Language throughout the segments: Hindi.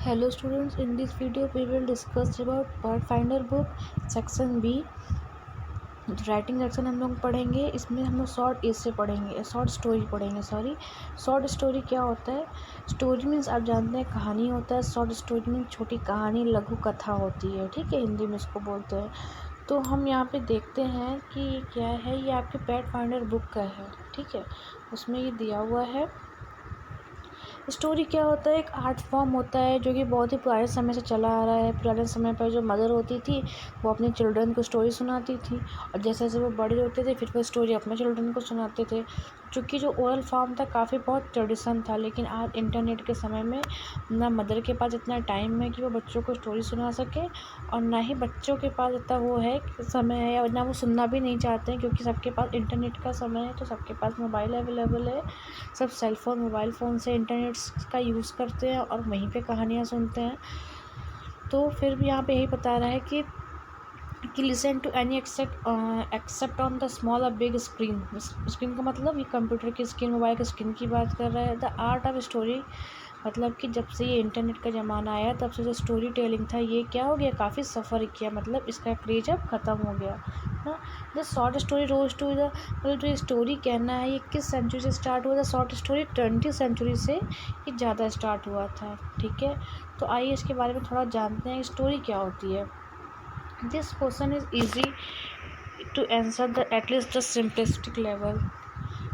Hello students, in this video we will discuss about Pathfinder book section B। Writing section हम लोग पढ़ेंगे। इसमें हम लोग शॉर्ट एसे पढ़ेंगे, शॉर्ट स्टोरी पढ़ेंगे। शॉर्ट स्टोरी क्या होता है? स्टोरी मीन्स आप जानते हैं कहानी होता है। शॉर्ट स्टोरी मीन्स छोटी कहानी, लघु कथा होती है, ठीक है, हिंदी में इसको बोलते हैं। तो हम यहाँ पे देखते हैं कि ये क्या है। ये आपके पैथफाइंडर बुक का है, ठीक है, उसमें ये दिया हुआ है। स्टोरी क्या होता है? एक आर्ट फॉर्म होता है जो कि बहुत ही पुराने समय से चला आ रहा है। पुराने समय पर जो मदर होती थी वो अपने चिल्ड्रन को स्टोरी सुनाती थी, और जैसे जैसे वो बड़े होते थे फिर वो स्टोरी अपने चिल्ड्रन को सुनाते थे। चूँकि जो ओरल फॉर्म था काफ़ी बहुत ट्रेडिशन था, लेकिन आज इंटरनेट के समय में ना मदर के पास इतना टाइम है कि वो बच्चों को स्टोरी सुना सके, और ना ही बच्चों के पास इतना वो है समय है, और ना वो सुनना भी नहीं चाहते हैं, क्योंकि सबके पास इंटरनेट का समय है। तो सबके पास मोबाइल अवेलेबल है, सब सेलफ़ोन मोबाइल फ़ोन से इंटरनेट का यूज़ करते हैं और वहीं पे कहानियाँ सुनते हैं। तो फिर भी यहाँ पे यही बता रहा है कि listen to any except on the small और बिग स्क्रीन। स्क्रीन का मतलब ये कंप्यूटर की स्क्रीन, मोबाइल की स्क्रीन की बात कर रहा है। द आर्ट ऑफ स्टोरी मतलब कि जब से ये इंटरनेट का ज़माना आया तब से जो स्टोरी टेलिंग था ये क्या हो गया, काफ़ी सफ़र किया, मतलब इसका क्रेज अब ख़त्म हो गया ना। The short story rose to the मतलब जो स्टोरी कहना है ये किस सेंचुरी से स्टार्ट हुआ था? शॉर्ट स्टोरी 20वीं सेंचुरी से ये ज़्यादा स्टार्ट हुआ था, ठीक है। तो आइए इसके बारे में थोड़ा जानते हैं, स्टोरी क्या होती है। This question is easy to answer the at least the simplistic level,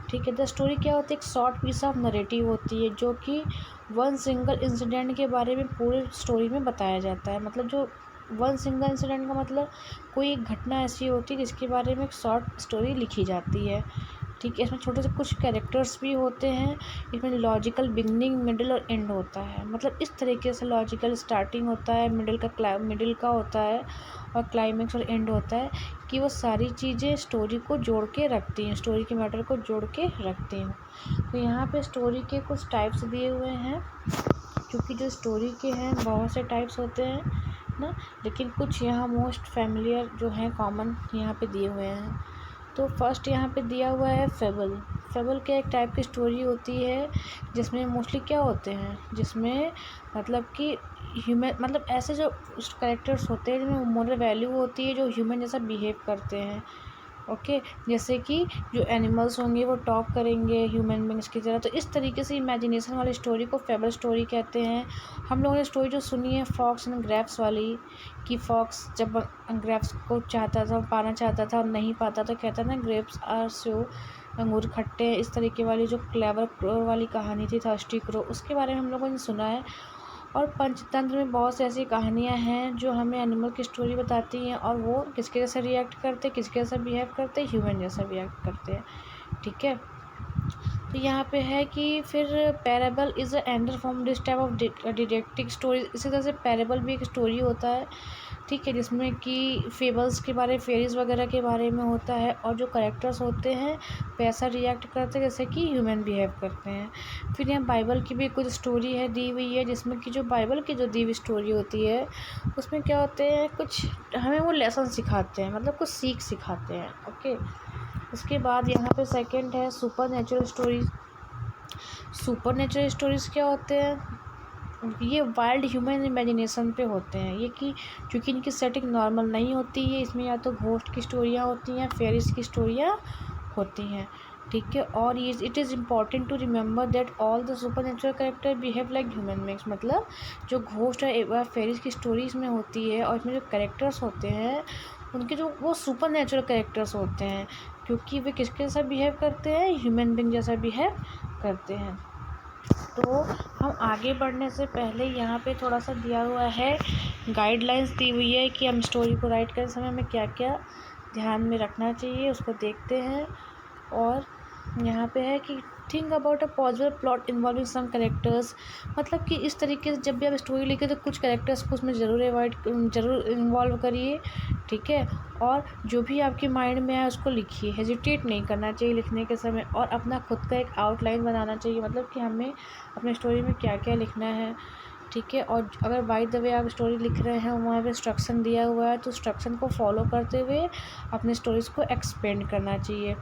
ठीक है। द स्टोरी क्या होती है? एक शॉर्ट पीस ऑफ नरेटिव होती है जो कि वन सिंगल इंसिडेंट के बारे में पूरे स्टोरी में बताया जाता है। मतलब जो वन सिंगल इंसिडेंट का मतलब कोई एक घटना ऐसी होती है जिसके बारे में एक शॉर्ट स्टोरी लिखी जाती है, ठीक है। इसमें छोटे से कुछ कैरेक्टर्स भी होते हैं। इसमें लॉजिकल बिगनिंग, मिडिल और एंड होता है। मतलब इस तरीके से लॉजिकल स्टार्टिंग होता है, मिडिल का होता है, और क्लाइमेक्स और एंड होता है, कि वो सारी चीज़ें स्टोरी को जोड़ के रखती हैं, स्टोरी के मैटर को जोड़ के रखती हैं। तो यहाँ पे स्टोरी के कुछ टाइप्स दिए हुए हैं, क्योंकि जो स्टोरी के हैं बहुत से टाइप्स होते हैं ना, लेकिन कुछ यहाँ मोस्ट फैमिलियर जो हैं कॉमन यहाँ पे दिए हुए हैं। तो फर्स्ट यहाँ पे दिया हुआ है फेबल। फेबल क्या एक टाइप की स्टोरी होती है जिसमें मोस्टली क्या होते हैं, जिसमें मतलब कि ह्यूमन, मतलब ऐसे जो कैरेक्टर्स होते हैं जिनमें मोरल वैल्यू होती है, जो ह्यूमन जैसा बिहेव करते हैं, ओके। जैसे कि जो एनिमल्स होंगे वो टॉक करेंगे ह्यूमन बींग्स की तरह। तो इस तरीके से इमेजिनेशन वाली स्टोरी को फेबल स्टोरी कहते हैं। हम लोगों ने स्टोरी जो सुनी है फॉक्स एंड ग्रेप्स वाली, कि फॉक्स जब ग्रेप्स को चाहता था, पाना चाहता था और नहीं पाता तो कहता था ग्रेप्स आर सो, अंगूर खट्टे हैं। इस तरीके वाली जो क्लेवर क्रो वाली कहानी थी, थर्स्टी क्रो, उसके बारे में हम लोगों ने सुना है। और पंचतंत्र में बहुत सी ऐसी कहानियाँ हैं जो हमें एनिमल की स्टोरी बताती हैं, और वो किसके जैसा रिएक्ट करते, किसके जैसा बिहेव करते, ह्यूमन जैसा रिएक्ट करते हैं, ठीक है। तो यहाँ पे है कि फिर parable is a under form this type of didactic story. इसी तरह से पैराबल भी एक स्टोरी होता है, ठीक है, जिसमें कि फेबल्स के बारे, फेरीज वगैरह के बारे में होता है, और जो करेक्टर्स होते हैं वैसा रिएक्ट करते हैं जैसे कि ह्यूमन बिहेव करते हैं। फिर यहाँ बाइबल की भी कुछ स्टोरी है दी हुई है, जिसमें कि जो बाइबल की जो दी हुई स्टोरी होती है उसमें क्या होते हैं, कुछ हमें वो लेसन सिखाते हैं, मतलब कुछ सीख सिखाते हैं, ओके। उसके बाद यहाँ पे सेकंड है super natural stories. Super natural stories क्या होते हैं? ये वाइल्ड ह्यूमन इमेजिनेशन पे होते हैं, ये कि क्योंकि इनकी सेटिंग नॉर्मल नहीं होती है। इसमें या तो घोस्ट की स्टोरियाँ होती हैं, फेरिस की स्टोरियाँ होती हैं, ठीक है। और ये it is important to remember that all the supernatural character behave like human beings. मतलब जो घोस्ट है फेरिस की स्टोरीज में होती है, और इसमें जो कैरेक्टर्स होते हैं उनके जो वो सुपर नेचुरल कैरेक्टर्स होते हैं, क्योंकि वे किसके जैसा बिहेव करते हैं, ह्यूमन बींग जैसा बिहेव करते हैं। तो हम आगे बढ़ने से पहले यहाँ पे थोड़ा सा दिया हुआ है, गाइडलाइंस दी हुई है कि हम स्टोरी को राइट करते समय में क्या क्या ध्यान में रखना चाहिए, उसको देखते हैं। और यहाँ पे है कि think about a possible plot involving some characters. मतलब कि इस तरीके से जब भी आप स्टोरी लिखे तो कुछ कैरेक्टर्स को उसमें ज़रूर इन्वॉल्व करिए, ठीक है। और जो भी आपके माइंड में है उसको लिखिए, हेजिटेट नहीं करना चाहिए लिखने के समय, और अपना खुद का एक आउटलाइन बनाना चाहिए, मतलब कि हमें अपने स्टोरी में क्या क्या लिखना है, ठीक है। और अगर बाय द वे आप स्टोरी लिख रहे हैं वहाँ पे इंस्ट्रक्शन दिया हुआ है तो इंस्ट्रक्शन को फॉलो करते हुए अपने स्टोरीज़ को एक्सपेंड करना चाहिए,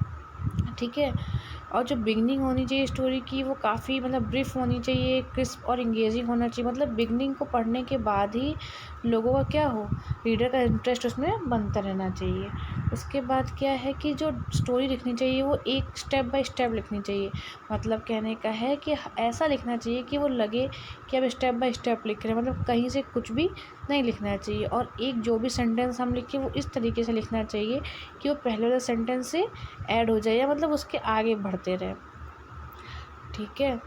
ठीक है। और जो बिगनिंग होनी चाहिए स्टोरी की वो काफ़ी मतलब ब्रीफ होनी चाहिए, क्रिस्प और इंगेजिंग होना चाहिए। मतलब बिगनिंग को पढ़ने के बाद ही लोगों का क्या हो, रीडर का इंटरेस्ट उसमें बनता रहना चाहिए। उसके बाद क्या है कि जो स्टोरी लिखनी चाहिए वो एक स्टेप बाय स्टेप लिखनी चाहिए। मतलब कहने का है कि ऐसा लिखना चाहिए कि वो लगे कि अब स्टेप बाय स्टेप लिख रहे हैं, मतलब कहीं से कुछ भी नहीं लिखना चाहिए। और एक जो भी सेंटेंस हम लिखें वो इस तरीके से लिखना चाहिए कि वो पहले वाले सेंटेंस से ऐड हो जाए या मतलब उसके आगे बढ़ते रहे, ठीक है।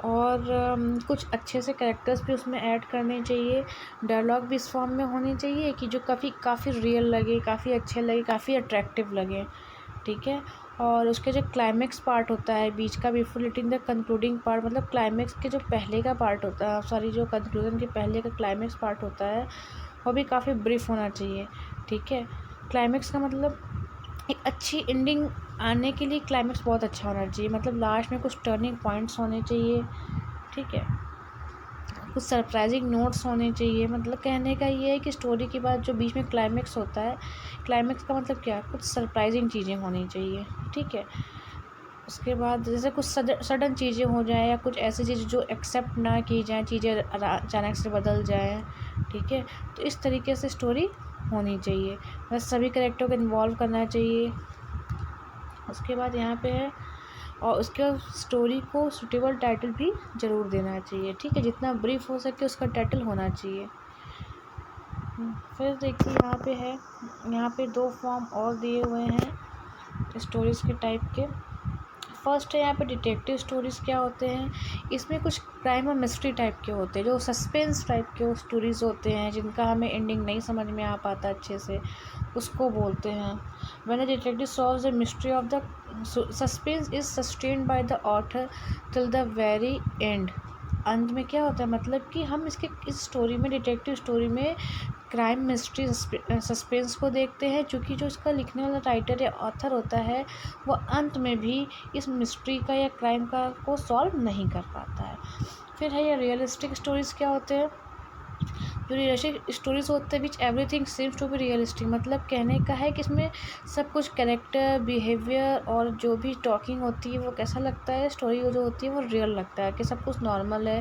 और कुछ अच्छे से कैरेक्टर्स भी उसमें ऐड करने चाहिए। डायलॉग भी इस फॉर्म में होनी चाहिए कि जो काफ़ी रियल लगे, काफ़ी अच्छे लगे, काफ़ी अट्रैक्टिव लगे, ठीक है। और उसके जो क्लाइमेक्स पार्ट होता है बीच का, before letting the concluding part, मतलब क्लाइमेक्स के जो पहले का पार्ट होता है, सॉरी जो कंक्लूजन के पहले का क्लाइमेक्स पार्ट होता है वो भी काफ़ी ब्रीफ होना चाहिए, ठीक है। क्लाइमेक्स का मतलब एक अच्छी एंडिंग आने के लिए क्लाइमेक्स बहुत अच्छा होना चाहिए। मतलब लास्ट में कुछ टर्निंग पॉइंट्स होने चाहिए, ठीक है। कुछ सरप्राइजिंग नोट्स होने चाहिए। मतलब कहने का ये है कि स्टोरी के बाद जो बीच में क्लाइमेक्स होता है, क्लाइमेक्स का मतलब क्या, कुछ सरप्राइजिंग चीज़ें होनी चाहिए, ठीक है। उसके बाद जैसे कुछ सडन चीज़ें हो जाएँ या कुछ ऐसी चीज़ें जो एक्सेप्ट ना की जाएँ, चीज़ें अचानक से बदल जाएँ, ठीक है। तो इस तरीके से स्टोरी होनी चाहिए, बस सभी कैरेक्टर को इन्वॉल्व करना चाहिए। उसके बाद यहाँ पे है, और उसके स्टोरी को सूटेबल टाइटल भी ज़रूर देना चाहिए, ठीक है। जितना ब्रीफ हो सके उसका टाइटल होना चाहिए। फिर देखिए यहाँ पे है, यहाँ पे 2 फॉर्म और दिए हुए हैं स्टोरीज़ के टाइप के। फर्स्ट है यहाँ पे डिटेक्टिव स्टोरीज़। क्या होते हैं, इसमें कुछ क्राइम और मिस्ट्री टाइप के होते हैं, जो सस्पेंस टाइप के वो स्टोरीज़ होते हैं जिनका हमें एंडिंग नहीं समझ में आ पाता अच्छे से, उसको बोलते हैं। When the detective solves the mystery of the suspense is sustained by the author till the very and. अंत में क्या होता है, मतलब कि हम इस स्टोरी में, डिटेक्टिव स्टोरी में क्राइम मिस्ट्री सस्पेंस को देखते हैं, चूँकि जो इसका लिखने वाला राइटर या ऑथर होता है वो अंत में भी इस मिस्ट्री का या क्राइम का को सॉल्व नहीं कर पाता है। फिर है ये रियलिस्टिक स्टोरीज़। क्या होते हैं, जो रियलिस्टिक स्टोरीज़ होते हैं which everything seems to be realistic. मतलब कहने का है कि इसमें सब कुछ कैरेक्टर, बिहेवियर और जो भी टॉकिंग होती है वो कैसा लगता है, स्टोरी जो होती है वो रियल लगता है कि सब कुछ नॉर्मल है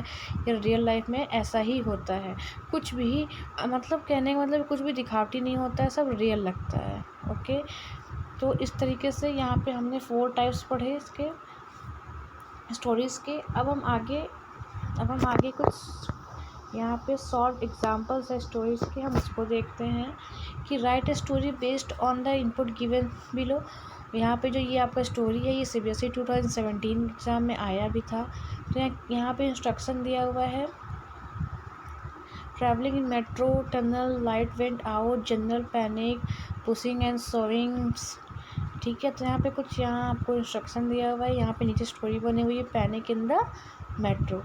या रियल लाइफ में ऐसा ही होता है। कुछ भी मतलब कहने का मतलब कुछ भी दिखावटी नहीं होता है, सब रियल लगता है, ओके। तो इस तरीके से यहाँ पे हमने 4 टाइप्स पढ़े इसके स्टोरीज़ के। अब हम आगे कुछ यहाँ पे शॉर्ट एग्जांपल्स है स्टोरीज़ के, हम इसको देखते हैं कि right a story based on the input given below. यहाँ पे जो ये आपका स्टोरी है ये CBSE 2017 एग्ज़ाम में आया भी था। तो यहाँ पे इंस्ट्रक्शन दिया हुआ है, travelling in metro tunnel, light went out, general panic, pushing and shovings, ठीक है। तो यहाँ पे कुछ यहाँ आपको इंस्ट्रक्शन दिया हुआ है। यहाँ पे नीचे स्टोरी बनी हुई है, पैनिक इन द मेट्रो।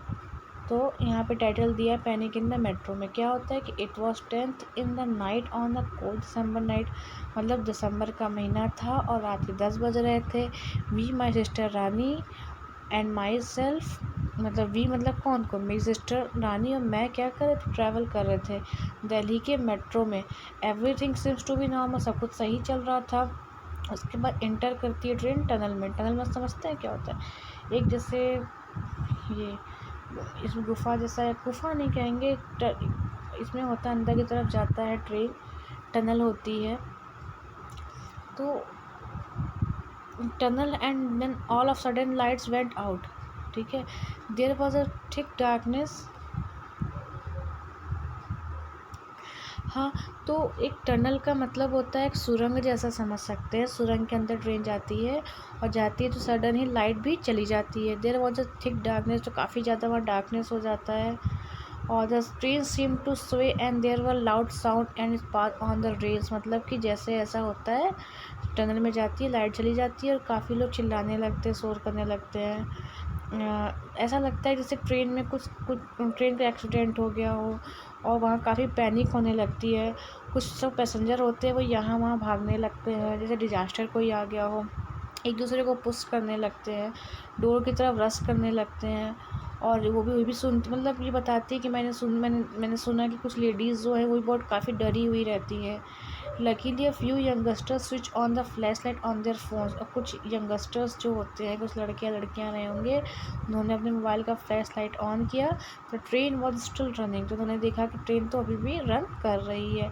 तो यहाँ पे टाइटल दिया है पैनिक इन द मेट्रो। में क्या होता है कि it was 10th in the night on the cold December night, मतलब दिसंबर का महीना था और रात के 10 बज रहे थे। We my sister Rani and myself, मतलब वी मतलब कौन को, मेरी सिस्टर रानी और मैं क्या कर रहे थे, ट्रैवल कर रहे थे दिल्ली के मेट्रो में। Everything seems to be normal, सब कुछ सही चल रहा था। उसके बाद इंटर करती है ट्रेन टनल में। टनल में समझते हैं क्या होता है, एक जैसे ये इसमें गुफा जैसा है, गुफा नहीं कहेंगे, इसमें होता है अंदर की तरफ जाता है ट्रेन, टनल होती है। तो tunnel and then all of sudden lights went out, ठीक है। There was a thick darkness. हाँ, तो एक टनल का मतलब होता है एक सुरंग जैसा समझ सकते हैं। सुरंग के अंदर ट्रेन जाती है और जाती है तो सडन ही लाइट भी चली जाती है। There was a thick darkness, तो काफ़ी ज़्यादा वहाँ डार्कनेस हो जाता है। और the train seem to sway and there were loud sound and pass on the rails, मतलब कि जैसे ऐसा होता है टनल में जाती है, लाइट चली जाती है और काफ़ी लोग चिल्लाने लगते हैं, शोर करने लगते हैं। ऐसा लगता है जैसे ट्रेन में कुछ ट्रेन का एक्सीडेंट हो गया हो और वहाँ काफ़ी पैनिक होने लगती है। कुछ सब पैसेंजर होते हैं वो यहाँ वहाँ भागने लगते हैं, जैसे डिजास्टर कोई आ गया हो, एक दूसरे को पुश करने लगते हैं, डोर की तरफ रश करने लगते हैं। और वो भी सुन, मतलब ये बताती है कि मैंने सुना कि कुछ लेडीज़ जो है वो बहुत काफ़ी डरी हुई रहती है, luckily a few youngsters switch on the flash light on their phones. और कुछ यंगस्टर्स जो होते हैं, कुछ लड़कियां रहे होंगे, उन्होंने अपने मोबाइल का फ्लैश लाइट ऑन किया। The train was still running, तो उन्होंने देखा कि ट्रेन तो अभी भी रन कर रही है।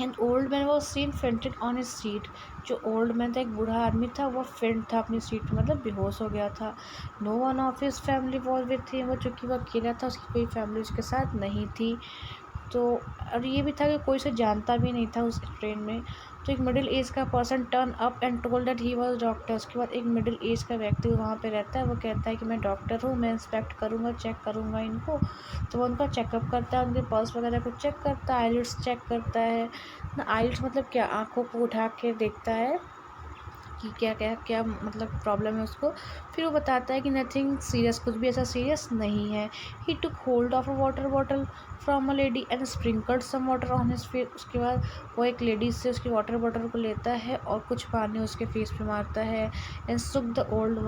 An old man was seen fainted on his seat. जो ओल्ड मैन था, एक बूढ़ा आदमी था, वो फेंट था अपनी सीट पर, मतलब बेहोश हो गया था। No one of his family was with him, वो चूँकि वो अकेला था, उसकी कोई फैमिली उसके साथ नहीं थी। तो और ये भी था कि कोई उसे जानता भी नहीं था उस ट्रेन में। तो एक मिडिल एज का person turn up and told that he was doctor. उसके बाद एक मिडिल एज का व्यक्ति वहाँ पे रहता है, वो कहता है कि मैं डॉक्टर हूँ, मैं इंस्पेक्ट करूँगा, चेक करूँगा इनको। तो वो उनका चेकअप करता है, उनके पल्स वगैरह को चेक करता है, आइलिट्स चेक करता है ना। आइलिट्स मतलब क्या, आँखों को उठा के देखता है कि क्या क्या क्या मतलब प्रॉब्लम है उसको। फिर वो बताता है कि नथिंग सीरियस, कुछ भी ऐसा सीरियस नहीं है। He took hold of a water bottle from a lady and sprinkled some water on his face. उसके बाद वो एक लेडी से उसकी वाटर बॉटल को लेता है और कुछ पानी उसके फेस पे मारता है। एंड सुक the old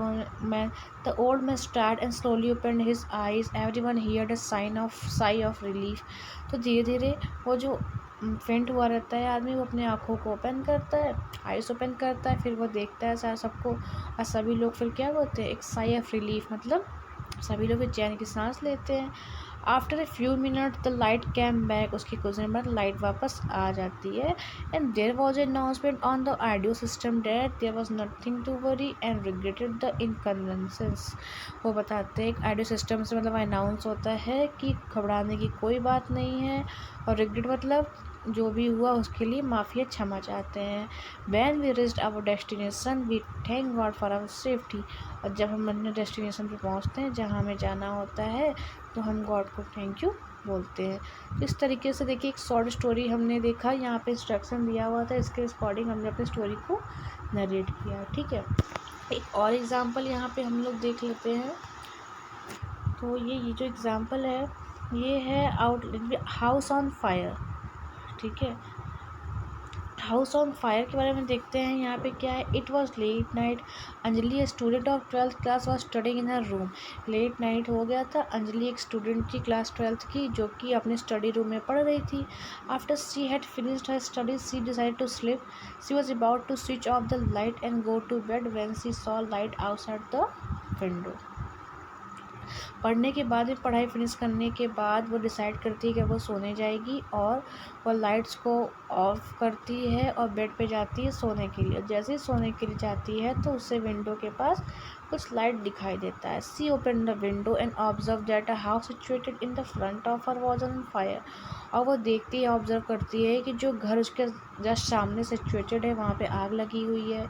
man. The old man start and slowly open his eyes. Everyone heard a sigh of relief. तो धीरे धीरे वो जो फेंट हुआ रहता है आदमी, वो अपनी आँखों को ओपन करता है, आइस ओपन करता है, फिर वो देखता है सारा सबको। और सभी लोग फिर क्या बोलते हैं, एक साई ऑफ रिलीफ, मतलब सभी लोग चैन की सांस लेते हैं। After a few minute the light came back. उसके कुछ देर बाद लाइट वापस आ जाती है। And there was an announcement on the audio system that there was nothing to worry and regretted the inconvenience. वो बताते हैं, एक ऑडियो सिस्टम से मतलब अनाउंस होता है कि घबराने की कोई बात नहीं है, और रिग्रेट मतलब जो भी हुआ उसके लिए माफ़ी क्षमा चाहते हैं। When we reached our destination we thank God for our safety. और जब हम अपने डेस्टिनेशन पे पहुंचते हैं, जहाँ हमें जाना होता है, तो हम गॉड को थैंक यू बोलते हैं। तो इस तरीके से देखिए, एक शॉर्ट स्टोरी हमने देखा, यहाँ पे इंस्ट्रक्शन दिया हुआ था, इसके अकॉर्डिंग हमने अपनी स्टोरी को नरेट किया। ठीक है, एक और एग्ज़ाम्पल यहाँ पे हम लोग देख लेते हैं। तो ये जो एग्ज़ाम्पल है, ये है हाउस ऑन फायर। ठीक है, हाउस ऑन फायर के बारे में देखते हैं। यहाँ पे क्या है, it was late night. Anjali a student of 12th class was studying in her room. Late night हो गया था, अंजलि एक स्टूडेंट थी क्लास 12th की, जो कि अपने स्टडी रूम में पढ़ रही थी। After she had finished her studies she decided to sleep. She was about to switch off the light and go to bed when she saw light outside the window. पढ़ने के बाद में, पढ़ाई फिनिश करने के बाद वो डिसाइड करती है कि वो सोने जाएगी, और वो लाइट्स को ऑफ करती है और बेड पे जाती है सोने के लिए। जैसे ही सोने के लिए जाती है, तो उससे विंडो के पास कुछ लाइट दिखाई देता है। She open the window and observe that a house situated in the front of her was on fire. और वो देखती है, ऑब्जर्व करती है कि जो घर उसके जस्ट सामने सिचुएटेड है, वहाँ पे आग लगी हुई है।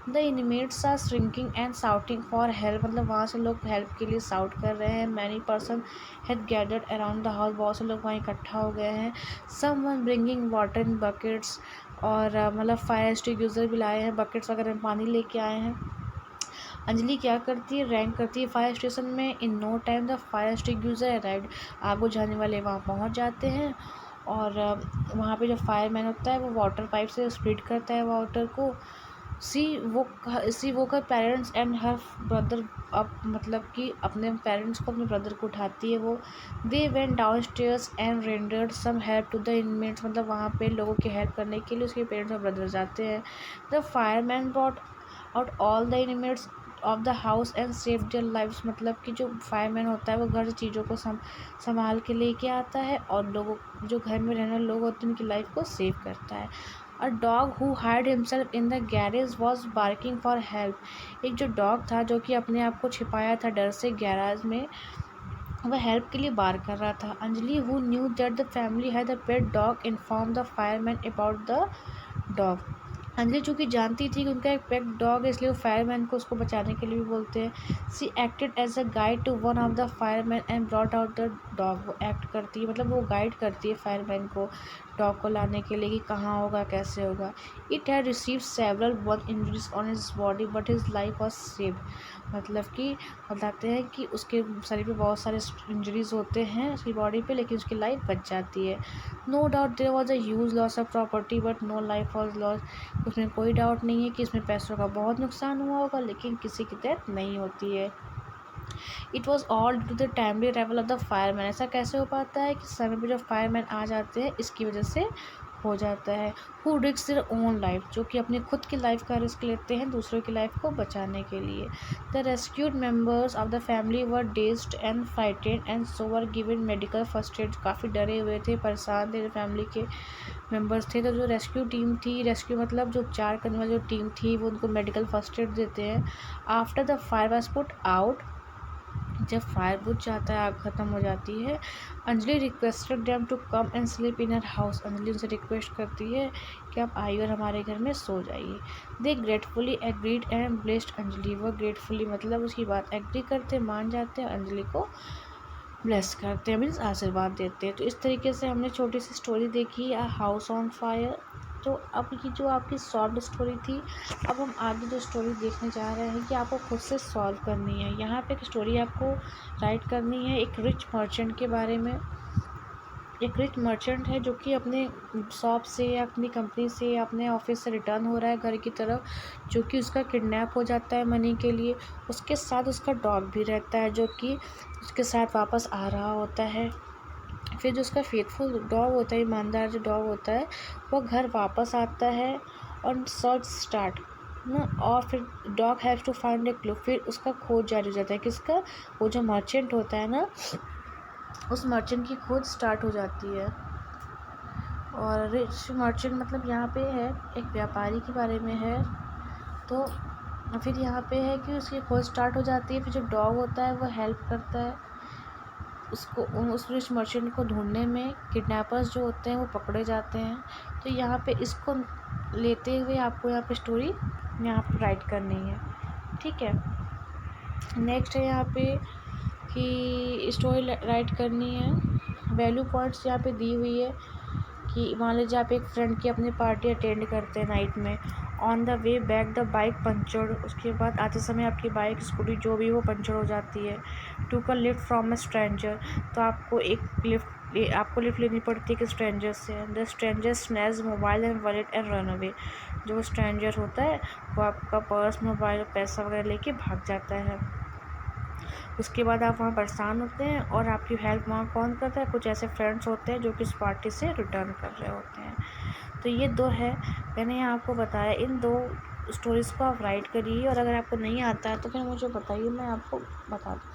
The inmates are shrieking and shouting for help. मतलब वहाँ से लोग हेल्प के लिए साउट कर रहे हैं। Many person had gathered around the house. बहुत से लोग वहाँ इकट्ठा हो गए हैं। Someone bringing water in buckets. और मतलब फायर एक्सटिंग्विशर भी लाए हैं, बकेट्स वगैरह में पानी लेके आए हैं। अंजलि क्या करती है, रैंक करती है फायर स्टेशन में। In no time the fire extinguisher arrived. आग बुझाने वाले वहाँ पहुँच जाते हैं, और वहाँ पे जो फायरमैन होता है, वो वाटर पाइप से स्प्रिट करता है वाटर को। सी वो का पेरेंट्स एंड हर ब्रदर। अब मतलब कि अपने पेरेंट्स को, अपने ब्रदर को उठाती है वो। They went downstairs and rendered some help to the inmates. मतलब वहाँ पे लोगों की हेल्प करने के लिए उसके पेरेंट्स और ब्रदर जाते हैं। The fireman brought out all the inmates of the house and save their lives. मतलब कि जो फायरमैन होता है, वो घर से चीज़ों को संभाल के लेके आता है, और लोगों, जो घर में रहने वाले लोग होते हैं, उनकी लाइफ को सेव करता है। A dog who hide himself in the garage was barking for help. एक जो डॉग था, जो कि अपने आप को छिपाया था डर से गैराज में, वह हेल्प के लिए बार कर रहा था। Anjali who knew that the family had the pet dog inform the fireman about the dog. Anjali चूँकि जानती थी कि उनका एक पेट डॉग है, इसलिए वो फायरमैन को उसको बचाने के लिए भी बोलते हैं। She acted as a guide to one of the fireman and brought out the dog. वो एक्ट करती है, मतलब वो गाइड करती है फायरमैन को डॉग को लाने के लिए, कि कहाँ होगा, कैसे होगा। It had receive several burn injuries on his body but his life was saved. मतलब कि बताते हैं कि उसके शरीर पे बहुत सारे इंजरीज होते हैं उसकी बॉडी पे, लेकिन उसकी लाइफ बच जाती है। No doubt there was a huge loss of property but no life was loss. उसमें कोई डाउट नहीं है कि इसमें पैसों का बहुत नुकसान हुआ होगा, लेकिन किसी की डेथ नहीं होती है। It was all due to the timely arrival of the fireman. ऐसा कैसे हो पाता है कि समय पर जो फायरमैन आ जाते हैं, इसकी वजह से हो जाता है। Who risk their own life, जो कि अपनी खुद की लाइफ का रिस्क लेते हैं दूसरों की लाइफ को बचाने के लिए। The rescued members of the family were dazed and frightened and so were given medical first aid. काफ़ी डरे हुए थे, परेशान थे, फैमिली के मेंबर्स थे। तो जो रेस्क्यू टीम थी, रेस्क्यू मतलब जो उपचार करने वाली जो टीम थी, वो उनको मेडिकल फर्स्ट एड देते हैं। After the fire was put out, जब फायर बुझ जाता है, आग ख़त्म हो जाती है, Anjali requested them to come and sleep in her house. Anjali उनसे रिक्वेस्ट करती है कि आप आइए और हमारे घर में सो जाइए। They gratefully agreed and blessed Anjali. वो ग्रेटफुली मतलब उसकी बात एग्री करते, मान जाते हैं, अंजलि को ब्लेस करते हैं, मीन्स आशीर्वाद देते हैं। तो इस तरीके से हमने छोटी सी स्टोरी देखी, अ हाउस ऑन फायर। तो अब ये जो आपकी सॉल्व स्टोरी थी, अब हम आगे जो स्टोरी देखने जा रहे हैं कि आपको खुद से सॉल्व करनी है। यहाँ पे एक स्टोरी आपको राइट करनी है एक रिच मर्चेंट के बारे में। एक रिच मर्चेंट है जो कि अपने शॉप से या अपनी कंपनी से या अपने ऑफिस से रिटर्न हो रहा है घर की तरफ, जो कि उसका किडनैप हो जाता है मनी के लिए। उसके साथ उसका डॉग भी रहता है जो कि उसके साथ वापस आ रहा होता है। फिर जो उसका फेथफुल डॉग होता है, ईमानदार जो डॉग होता है, वो घर वापस आता है और सर्च स्टार्ट ना। और फिर dog has to find a clue. फिर उसका खोज जारी हो जाता है, किसका, वो जो मर्चेंट होता है ना, उस मर्चेंट की खोज स्टार्ट हो जाती है। और रिच मर्चेंट मतलब यहाँ पे है एक व्यापारी के बारे में है। तो फिर यहाँ पे है कि उसकी खोज स्टार्ट हो जाती है। फिर जो डॉग होता है वो हेल्प करता है उसको, उस रिच मर्चेंट को ढूंढने में। किडनैपर्स जो होते हैं वो पकड़े जाते हैं। तो यहाँ पे इसको लेते हुए आपको यहाँ पे स्टोरी यहाँ पे राइट करनी है, ठीक है। नेक्स्ट है यहाँ पे कि स्टोरी राइट करनी है। वैल्यू पॉइंट्स यहाँ पे दी हुई है कि मान लीजिए आप एक फ्रेंड की अपनी पार्टी अटेंड करते हैं नाइट में। On the way back the bike punctured, उसके बाद आते समय आपकी बाइक स्कूटी जो भी वो पंचर हो जाती है। टू का लिफ्ट फ्रॉम ए स्ट्रेंजर, तो आपको लिफ्ट लेनी पड़ती है कि स्ट्रेंजर से। The stranger snatch mobile and wallet and run away, जो स्ट्रेंजर होता है वो आपका पर्स, मोबाइल, पैसा वगैरह लेके भाग जाता है। उसके बाद आप वहाँ परेशान होते हैं और आपकी हेल्प वहाँ कौन करता है, कुछ ऐसे फ्रेंड्स होते हैं जो कि इस पार्टी से रिटर्न कर रहे होते हैं। तो ये दो है, मैंने यहाँ आपको बताया। इन दो स्टोरीज़ को आप राइट करिए और अगर आपको नहीं आता है तो फिर मुझे बताइए, मैं आपको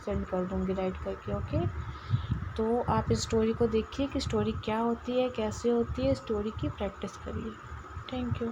सेंड कर दूँगी राइट करके, ओके। तो आप इस स्टोरी को देखिए कि स्टोरी क्या होती है, कैसे होती है, स्टोरी की प्रैक्टिस करिए। Thank you.